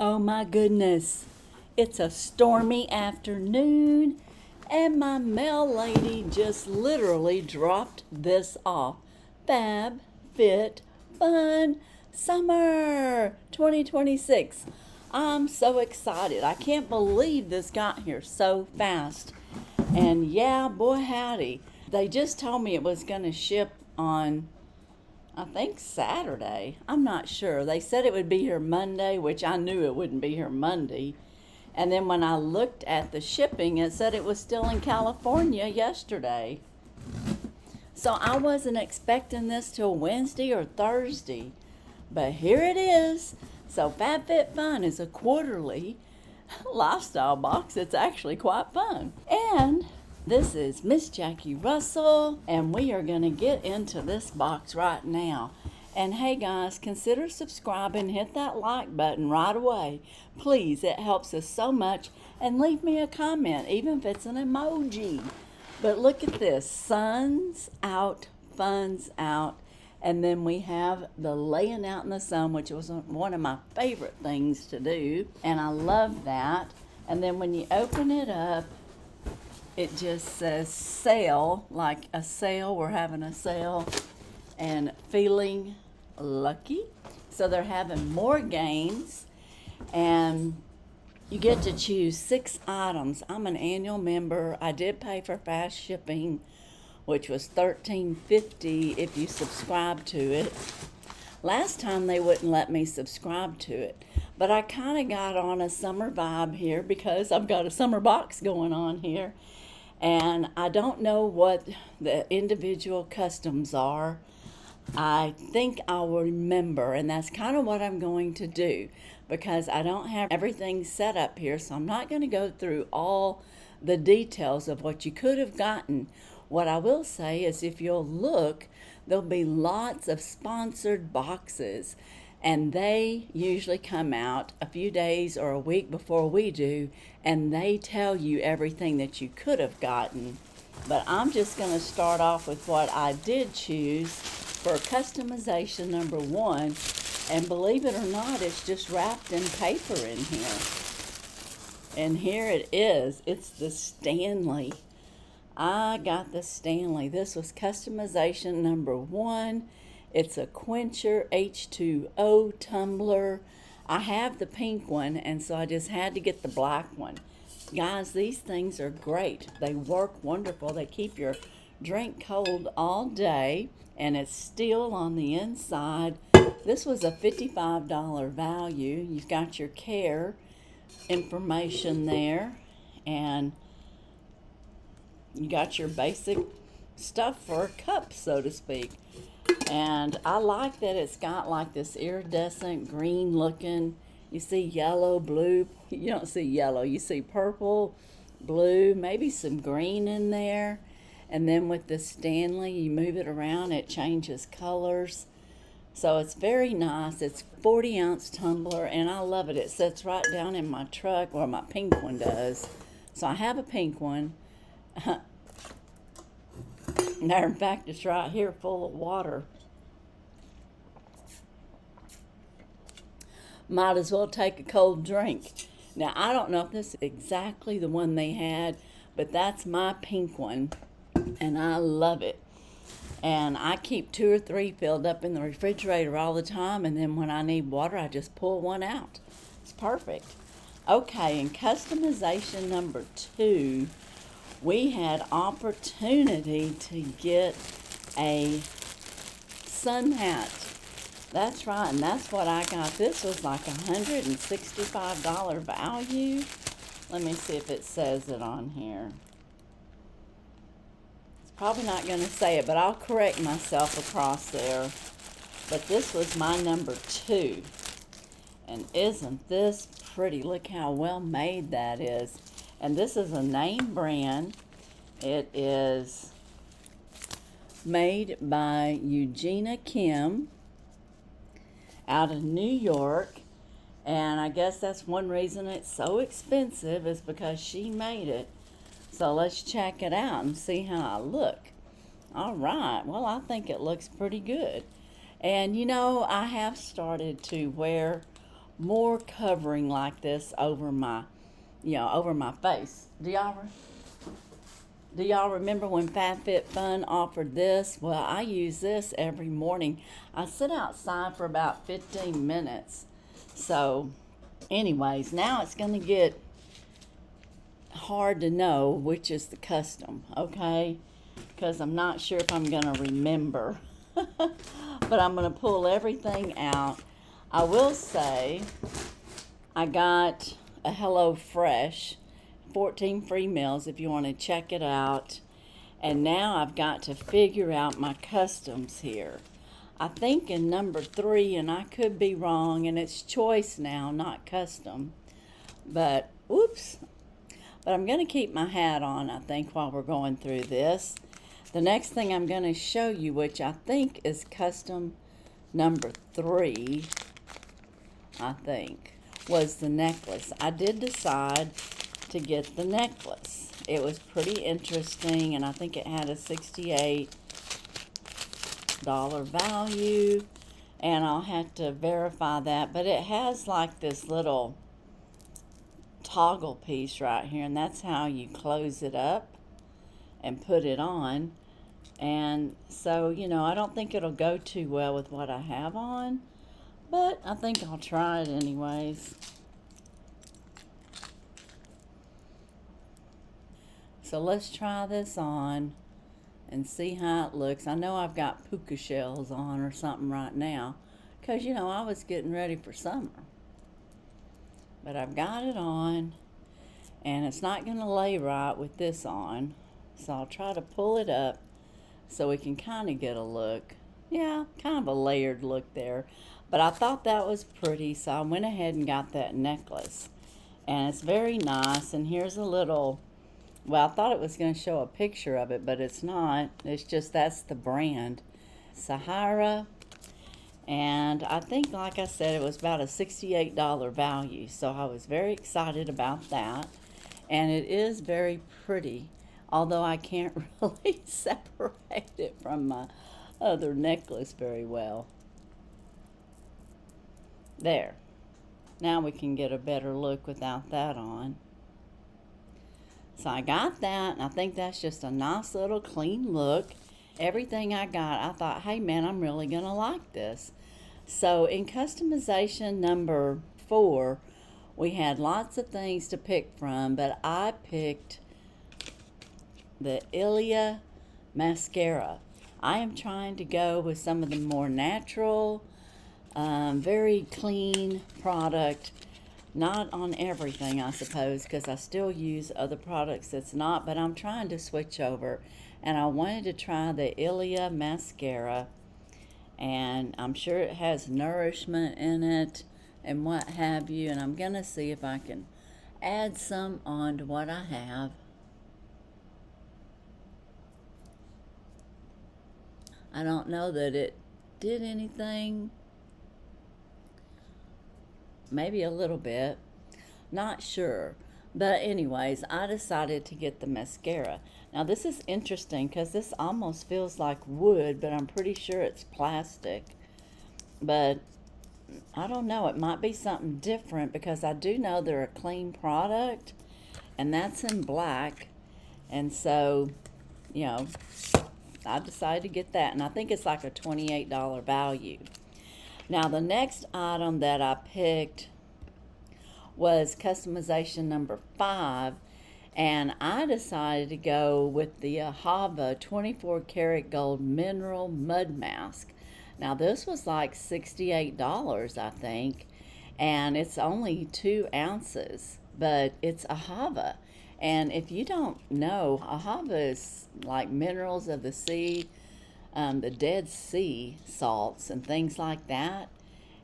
Oh my goodness, it's a stormy afternoon, and my mail lady just literally dropped this off. FabFitFun Summer 2026. I'm so excited. I can't believe this got here so fast. And yeah, boy howdy. They just told me it was going to ship on, I think, Saturday. I'm not sure. They said it would be here Monday, which I knew it wouldn't be here Monday. And then when I looked at the shipping, it said it was still in California yesterday. So I wasn't expecting this till Wednesday or Thursday. But here it is. So FabFitFun is a quarterly lifestyle box. It's actually quite fun. And this is Miss Jackie Russell, and we are going to get into this box right now. And hey guys, consider subscribing, hit that like button right away. Please, it helps us so much. And leave me a comment, even if it's an emoji. But look at this, sun's out, fun's out. And then we have the laying out in the sun, which was one of my favorite things to do. And I love that. And then when you open it up, it just says sale, like a sale, we're having a sale, and feeling lucky. So they're having more games, and you get to choose 6 items. I'm an annual member. I did pay for fast shipping, which was $13.50 if you subscribe to it. Last time they wouldn't let me subscribe to it, but I kind of got on a summer vibe here because I've got a summer box going on here. And I don't know what the individual customs are. I think I'll remember, and that's kind of what I'm going to do because I don't have everything set up here, so I'm not going to go through all the details of what you could have gotten. What I will say is if you'll look, there'll be lots of sponsored boxes, and they usually come out a few days or a week before we do, and they tell you everything that you could have gotten. But I'm just going to start off with what I did choose for customization number 1. And believe it or not, it's just wrapped in paper in here. And here it is. It's the Stanley. I got the Stanley. This was customization number 1. It's a quencher H2O tumbler. I have the pink one, and so I just had to get the black one. Guys, these things are great. They work wonderful. They keep your drink cold all day, and it's steel on the inside. This was a $55 value. You've got your care information there, and you got your basic stuff for a cup, so to speak. And I like that it's got like this iridescent green looking. You see yellow, blue. You don't see yellow. You see purple, blue, maybe some green in there. And then with the Stanley, you move it around, it changes colors. So it's very nice. It's 40-ounce tumbler, and I love it. It sits right down in my truck, or my pink one does. So I have a pink one. Matter of fact, it's right here full of water. Might as well take a cold drink. Now, I don't know if this is exactly the one they had, but that's my pink one, and I love it. And I keep 2 or 3 filled up in the refrigerator all the time, and then when I need water, I just pull one out. It's perfect. Okay, and customization number 2, we had opportunity to get a sun hat. That's right, and that's what I got. This was like $165 value. Let me see if it says it on here. It's probably not going to say it, but I'll correct myself across there. But this was my number 2. And isn't this pretty? Look how well made that is. And this is a name brand. It is made by Eugenia Kim out of New York. And I guess that's one reason it's so expensive is because she made it. So let's check it out and see how I look. All right. Well, I think it looks pretty good. And you know, I have started to wear more covering like this over my, over my face. Do y'all remember when FabFitFun offered this? Well, I use this every morning. I sit outside for about 15 minutes. So, anyways, now it's going to get hard to know which is the custom, okay? Because I'm not sure if I'm going to remember. But I'm going to pull everything out. I will say I got a Hello Fresh, 14 free meals if you want to check it out. And now I've got to figure out my customs here. I think in number 3, and I could be wrong, and it's choice now, not custom. But, oops. But I'm going to keep my hat on, I think, while we're going through this. The next thing I'm going to show you, which I think is custom number 3, I think, was the necklace. I did decide to get the necklace. It was pretty interesting, and I think it had a $68 value, and I'll have to verify that. But it has like this little toggle piece right here, and that's how you close it up and put it on. And so, I don't think it'll go too well with what I have on, but I think I'll try it anyways. So let's try this on and see how it looks. I know I've got puka shells on or something right now because, I was getting ready for summer. But I've got it on, and it's not going to lay right with this on. So I'll try to pull it up so we can kind of get a look. Yeah, kind of a layered look there. But I thought that was pretty, so I went ahead and got that necklace. And it's very nice, and here's a little, well, I thought it was going to show a picture of it, but it's not. It's just, that's the brand, Sahira. And I think, like I said, it was about a $68 value. So I was very excited about that. And it is very pretty, although I can't really separate it from my other necklace very well. There. Now we can get a better look without that on. So I got that, and I think that's just a nice little clean look. Everything I got, I thought, hey man, I'm really going to like this. So in customization number 4, we had lots of things to pick from, but I picked the Ilia mascara. I am trying to go with some of the more natural, very clean product. Not on everything, I suppose, because I still use other products that's not, but I'm trying to switch over. And I wanted to try the Ilia mascara, and I'm sure it has nourishment in it and what have you, and I'm going to see if I can add some on to what I have. I don't know that it did anything. Maybe a little bit. Not sure. But anyways, I decided to get the mascara. Now this is interesting because this almost feels like wood, but I'm pretty sure it's plastic. But I don't know. It might be something different because I do know they're a clean product. And that's in black. And so, I decided to get that. And I think it's like a $28 value. Now the next item that I picked was customization number 5, and I decided to go with the Ahava 24 karat gold mineral mud mask. Now this was like $68, I think, and it's only 2 ounces, but it's Ahava. And if you don't know, Ahava is like minerals of the sea, the Dead Sea salts and things like that.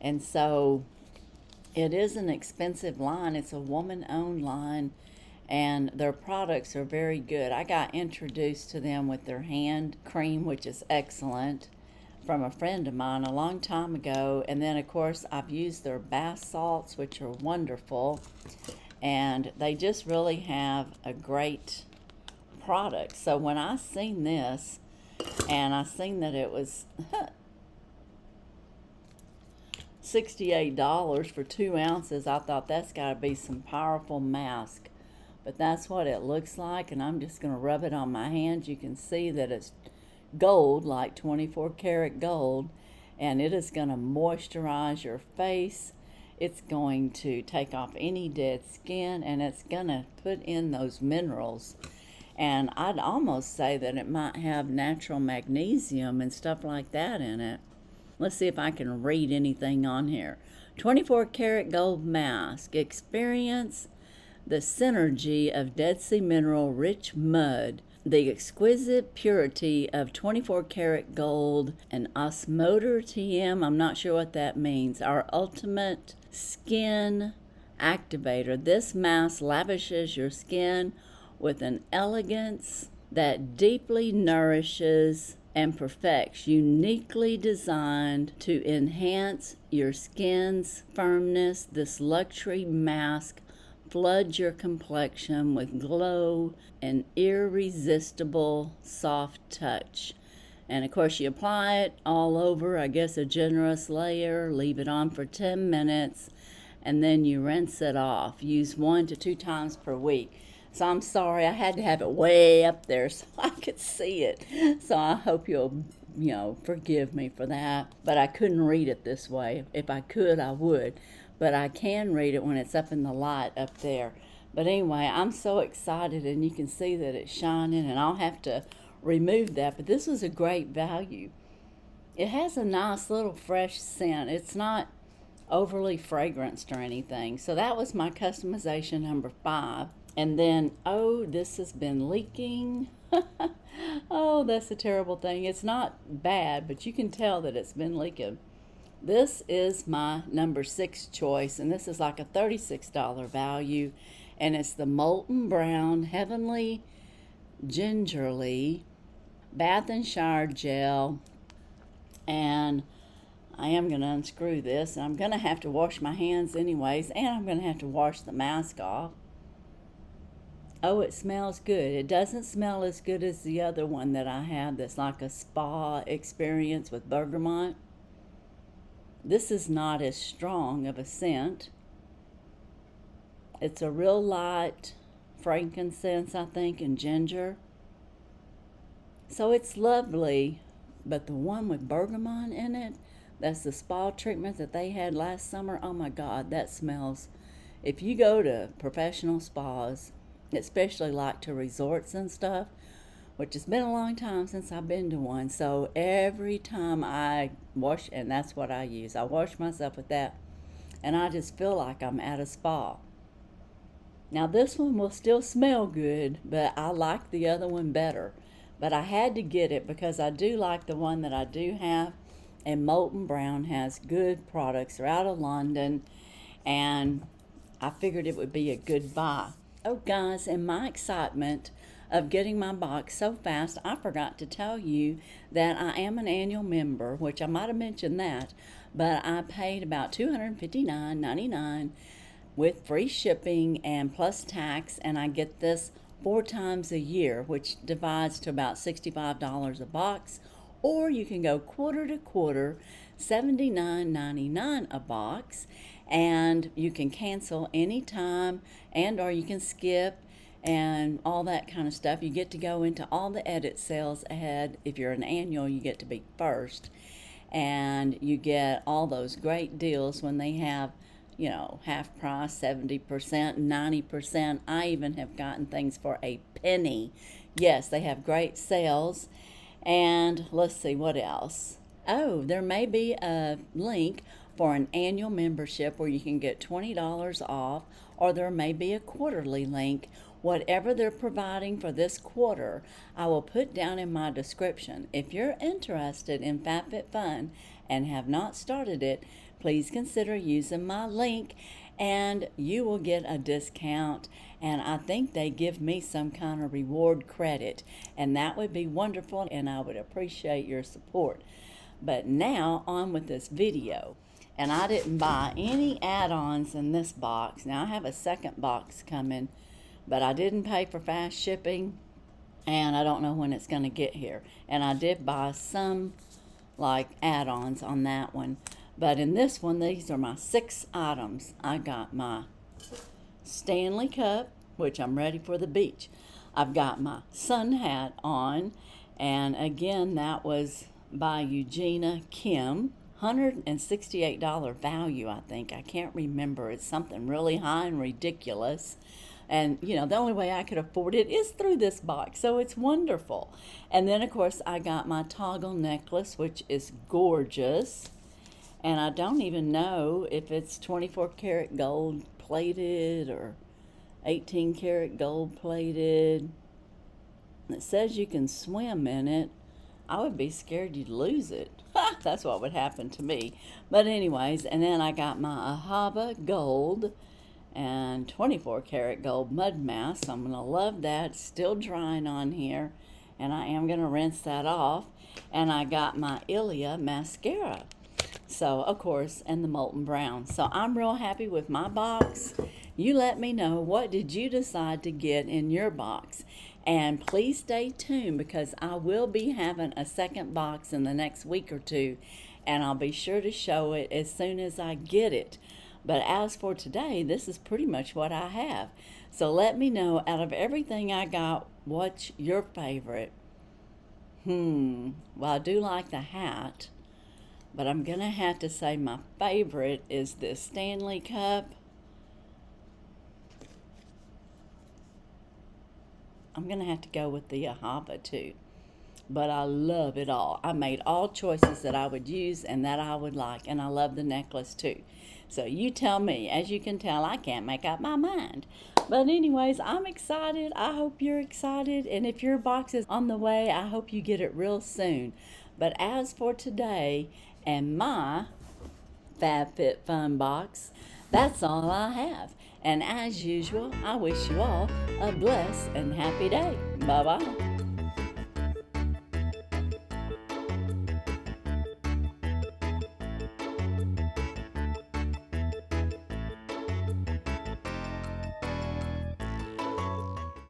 And so it is an expensive line. It's a woman-owned line, and their products are very good. I got introduced to them with their hand cream, which is excellent, from a friend of mine a long time ago. And then, of course, I've used their bath salts, which are wonderful. And they just really have a great product. So when I seen this, and I seen that it was $68 for 2 ounces. I thought that's got to be some powerful mask. But that's what it looks like, and I'm just going to rub it on my hands. You can see that it's gold, like 24 karat gold, and it is going to moisturize your face. It's going to take off any dead skin, and it's going to put in those minerals. And I'd almost say that it might have natural magnesium and stuff like that in it. Let's see if I can read anything on here. 24 karat gold mask. Experience the synergy of Dead Sea mineral rich mud, the exquisite purity of 24 karat gold, and osmoter TM, I'm not sure what that means, our ultimate skin activator. This mask lavishes your skin with an elegance that deeply nourishes and perfects, uniquely designed to enhance your skin's firmness. This luxury mask floods your complexion with glow and irresistible soft touch. And of course you apply it all over, I guess a generous layer, leave it on for 10 minutes, and then you rinse it off. Use 1 to 2 times per week. So I'm sorry, I had to have it way up there so I could see it. So I hope you'll, forgive me for that. But I couldn't read it this way. If I could, I would. But I can read it when it's up in the light up there. But anyway, I'm so excited, and you can see that it's shining, and I'll have to remove that. But this was a great value. It has a nice little fresh scent. It's not overly fragranced or anything. So that was my customization number 5. And then, oh, this has been leaking. Oh, that's a terrible thing. It's not bad, but you can tell that it's been leaking. This is my number 6 choice, and this is like a $36 value, and it's the Molton Brown Heavenly Gingerly Bath and Shower Gel. And I am going to unscrew this, and I'm going to have to wash my hands anyways, and I'm going to have to wash the mask off. Oh, it smells good. It doesn't smell as good as the other one that I have that's like a spa experience with bergamot. This is not as strong of a scent. It's a real light frankincense, I think, and ginger. So it's lovely, but the one with bergamot in it, that's the spa treatment that they had last summer. Oh my God, that smells. If you go to professional spas, especially like to resorts and stuff, which has been a long time since I've been to one, so every time I wash, and that's what I use, I wash myself with that, and I just feel like I'm at a spa. Now this one will still smell good, but I like the other one better. But I had to get it because I do like the one that I do have, and Molton Brown has good products. They're out of London, and I figured it would be a good buy. Oh guys, in my excitement of getting my box so fast, I forgot to tell you that I am an annual member, which I might have mentioned that, but I paid about $259.99 with free shipping and plus tax, and I get this 4 times a year, which divides to about $65 a box, or you can go quarter to quarter, $79.99 a box, and you can cancel anytime, and or you can skip and all that kind of stuff. You get to go into all the edit sales ahead. If you're an annual, you get to be first, and you get all those great deals when they have, half price, 70%, 90%. I even have gotten things for a penny. Yes, they have great sales. And let's see, what else? Oh, there may be a link for an annual membership where you can get $20 off, or there may be a quarterly link. Whatever they're providing for this quarter, I will put down in my description. If you're interested in FabFitFun and have not started it, please consider using my link, and you will get a discount. And I think they give me some kind of reward credit, and that would be wonderful, and I would appreciate your support. But now on with this video. And I didn't buy any add-ons in this box. Now I have a second box coming, but I didn't pay for fast shipping, and I don't know when it's going to get here. And I did buy some like add-ons on that one, But in this one, these are my 6 items. I got my Stanley cup, which I'm ready for the beach. I've got my sun hat on, and again, that was by Eugenia Kim. $168 value, I think. I can't remember. It's something really high and ridiculous. And, you know, the only way I could afford it is through this box, so it's wonderful. And then, of course, I got my toggle necklace, which is gorgeous. And I don't even know if it's 24 karat gold plated or 18 karat gold plated. It says you can swim in it. I would be scared you'd lose it. That's what would happen to me. But anyways, and then I got my Ahava gold and 24 karat gold mud mask. I'm going to love that. It's still drying on here, and I am going to rinse that off. And I got my Ilia mascara. So, of course, and the Molton Brown. So I'm real happy with my box. You let me know, what did you decide to get in your box? And please stay tuned, because I will be having a second box in the next week or two, and I'll be sure to show it as soon as I get it. But as for today, this is pretty much what I have. So let me know, out of everything I got, what's your favorite? Well, I do like the hat, but I'm going to have to say my favorite is this Stanley cup. I'm going to have to go with the Ahava too. But I love it all. I made all choices that I would use and that I would like. And I love the necklace too. So you tell me. As you can tell, I can't make up my mind. But anyways, I'm excited. I hope you're excited. And if your box is on the way, I hope you get it real soon. But as for today and my FabFitFun box, that's all I have. And as usual, I wish you all a blessed and happy day. Bye-bye.